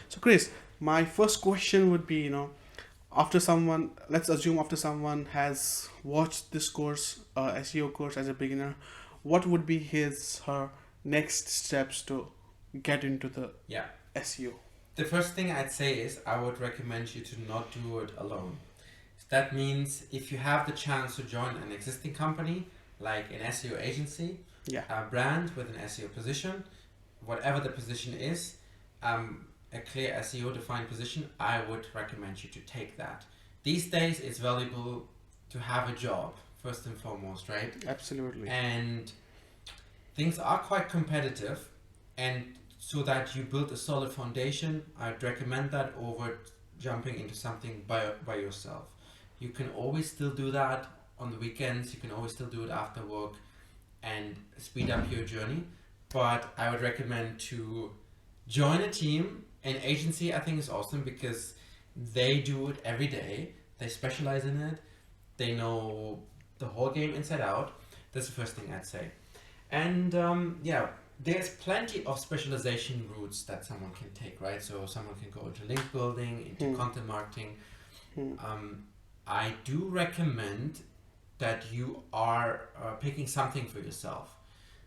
So Chris, my first question would be, after someone, let's assume after someone has watched this course, SEO course as a beginner, what would be her next steps to get into the Yeah. SEO? The first thing I'd say is I would recommend you to not do it alone. That means if you have the chance to join an existing company, like an SEO agency, Yeah. a brand with an SEO position, whatever the position is, a clear SEO defined position, I would recommend you to take that. These days, it's valuable to have a job, first and foremost, right? Absolutely. And things are quite competitive, and so that you build a solid foundation, I'd recommend that over jumping into something by yourself. You can always still do that on the weekends, you can always still do it after work and speed up your journey. But I would recommend to join a team. An agency I think is awesome because they do it every day. They specialize in it. They know the whole game inside out. That's the first thing I'd say. And yeah, there's plenty of specialization routes that someone can take, right? So someone can go into link building, into content marketing. I do recommend that you are picking something for yourself.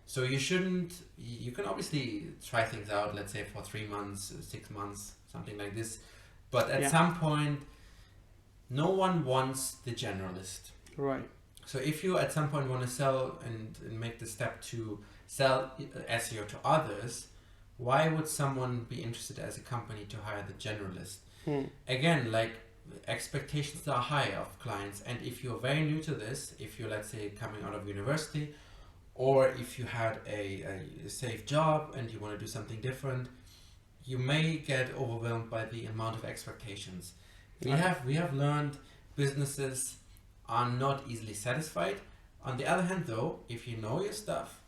So you shouldn't, you can obviously try things out, let's say for 3 months, 6 months, something like this. But at Yeah. some point, no one wants the generalist. Right. So if you at some point want to sell and make the step to sell SEO to others, why would someone be interested as a company to hire the generalist? Again, like expectations are high of clients, and if you're very new to this, if you're, let's say, coming out of university, or if you had a safe job and you want to do something different, you may get overwhelmed by the amount of expectations. We have learned businesses are not easily satisfied. On the other hand, though, if you know your stuff,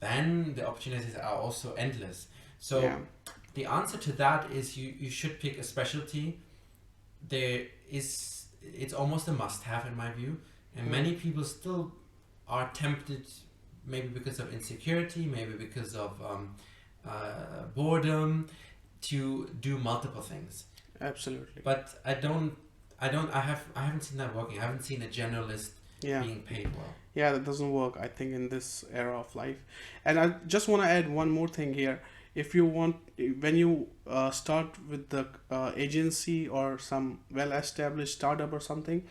then the opportunities are also endless. So Yeah. the answer to that is you should pick a specialty. It's almost a must-have in my view, and many people still are tempted, maybe because of insecurity, maybe because of boredom, to do multiple things. Absolutely. But I haven't seen that working. I haven't seen a generalist Yeah. being paid well. Yeah, that doesn't work, I think, in this era of life. And I just want to add one more thing here. If you want, when you start with the agency or some well-established startup or something,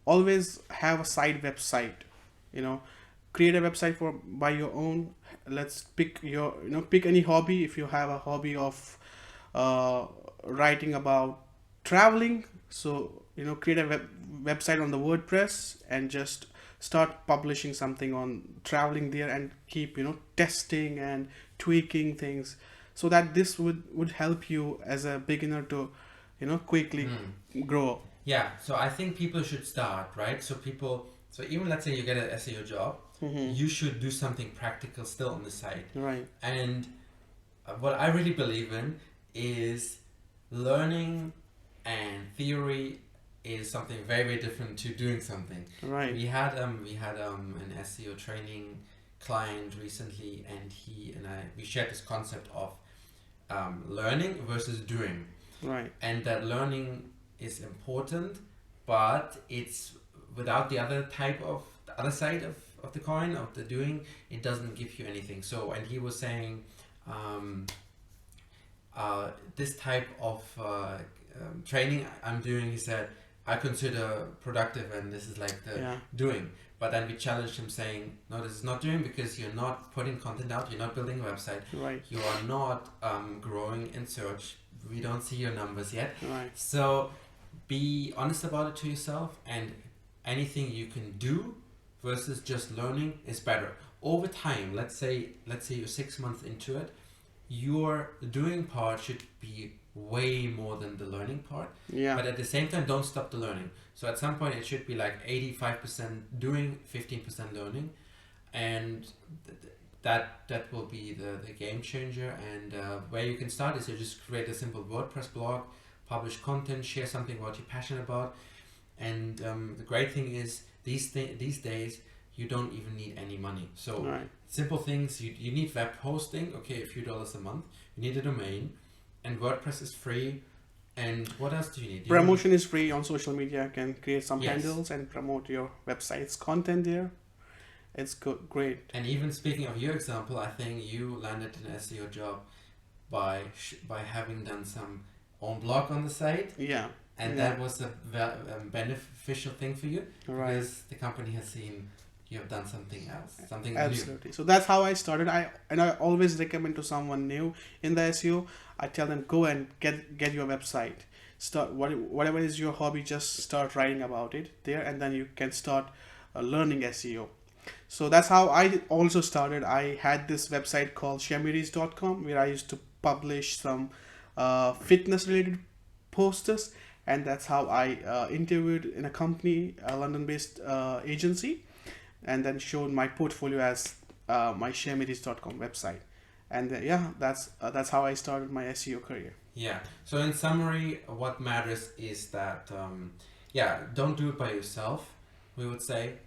always have a side website. You know, create a website for by your own. Let's pick your, pick any hobby. If you have a hobby of writing about traveling, so create a website on the WordPress and just start publishing something on traveling there, and keep testing and tweaking things, so that this would help you as a beginner to quickly grow. Yeah, so I think people should start, right? So even let's say you get an SEO job, you should do something practical still on the side. Right. And what I really believe in is learning and theory is something very, very different to doing something. Right. We had an SEO training client recently, and he and I we shared this concept of learning versus doing, Right. and that learning is important, but it's without the other the other side of the coin of the doing, it doesn't give you anything. So, and he was saying this type of training I'm doing, he said, I consider productive, and this is like the Yeah. doing. But then we challenged him saying, no, this is not doing, because you're not putting content out, you're not building a website, Right. you are not growing in search, we don't see your numbers yet. Right. So be honest about it to yourself, and anything you can do versus just learning is better. Over time, let's say you're 6 months into it, your doing part should be way more than the learning part. Yeah. But at the same time, don't stop the learning. So at some point, it should be like 85% doing, 15% learning, and that will be the game changer. And where you can start is you just create a simple WordPress blog, publish content, share something what you're passionate about. And the great thing is these days you don't even need any money. So Right. simple things, you need web hosting, okay, a few dollars a month. You need a domain, and WordPress is free. And what else do you need? Promotion is free on social media. You can create some Yes. handles and promote your website's content there. It's good, great. And even speaking of your example, I think you landed an SEO job by having done some own blog on the site, Yeah. and Yeah. that was a beneficial thing for you Right. because the company has seen you have done something else, something new. Absolutely. So that's how I started. I always recommend to someone new in the SEO. I tell them go and get your website. Start whatever is your hobby. Just start writing about it there, and then you can start learning SEO. So that's how I also started. I had this website called Shahmiris.com where I used to publish some fitness related posters, and that's how I interviewed in a company, a London based agency, and then showed my portfolio as my Shahmiris.com website. And yeah, that's how I started my SEO career. Yeah. So in summary, what matters is that don't do it by yourself. We would say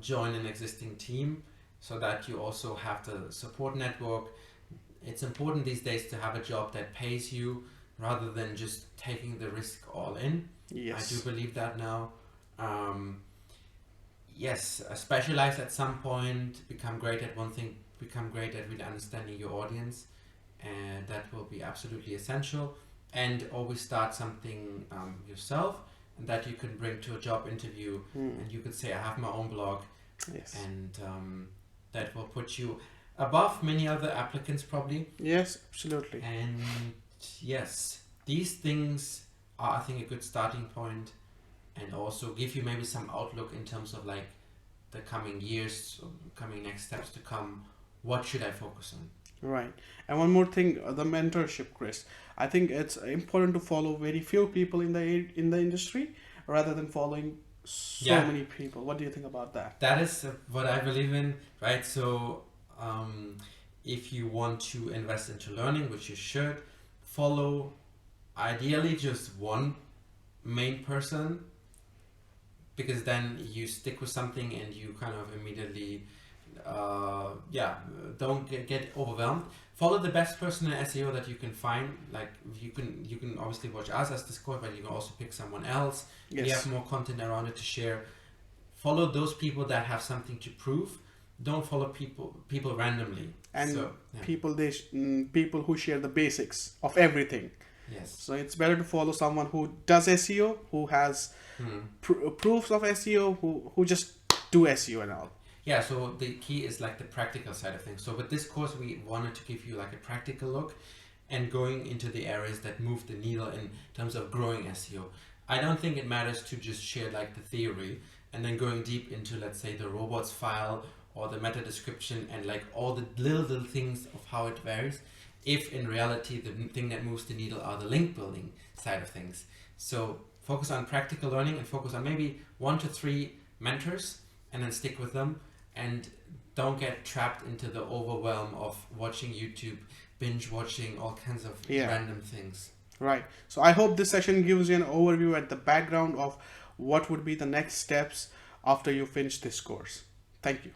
join an existing team so that you also have the support network. It's important these days to have a job that pays you rather than just taking the risk all in. Yes. I do believe that now. Yes, specialize at some point, become great at one thing, become great at really understanding your audience, and that will be absolutely essential. And always start something yourself, and that you can bring to a job interview, and you could say, I have my own blog, Yes. and that will put you above many other applicants probably. Yes, absolutely. And yes, these things are, I think, a good starting point, and also give you maybe some outlook in terms of like the coming years, coming next steps to come. What should I focus on? Right. And one more thing, the mentorship, Chris. I think it's important to follow very few people in the industry rather than following so Yeah. many people. What do you think about that? That is what I believe in, right? So if you want to invest into learning, which you should, follow ideally just one main person, because then you stick with something and you kind of immediately don't get overwhelmed. Follow the best person in SEO that you can find. Like you can obviously watch us as Discord, but you can also pick someone else. Yes. We have more content around it to share. Follow those people that have something to prove. Don't follow people randomly. And So, yeah. people who share the basics of everything. Yes. So it's better to follow someone who does SEO, who has proofs of SEO, who just do SEO and all. Yeah, so the key is like the practical side of things. So with this course, we wanted to give you like a practical look and going into the areas that move the needle in terms of growing SEO. I don't think it matters to just share like the theory and then going deep into, let's say, the robots file or the meta description and like all the little things of how it varies, if in reality the thing that moves the needle are the link building side of things. So focus on practical learning and focus on maybe 1 to 3 mentors and then stick with them, and don't get trapped into the overwhelm of watching YouTube, binge watching all kinds of random things. Right. So I hope this session gives you an overview at the background of what would be the next steps after you finish this course. Thank you.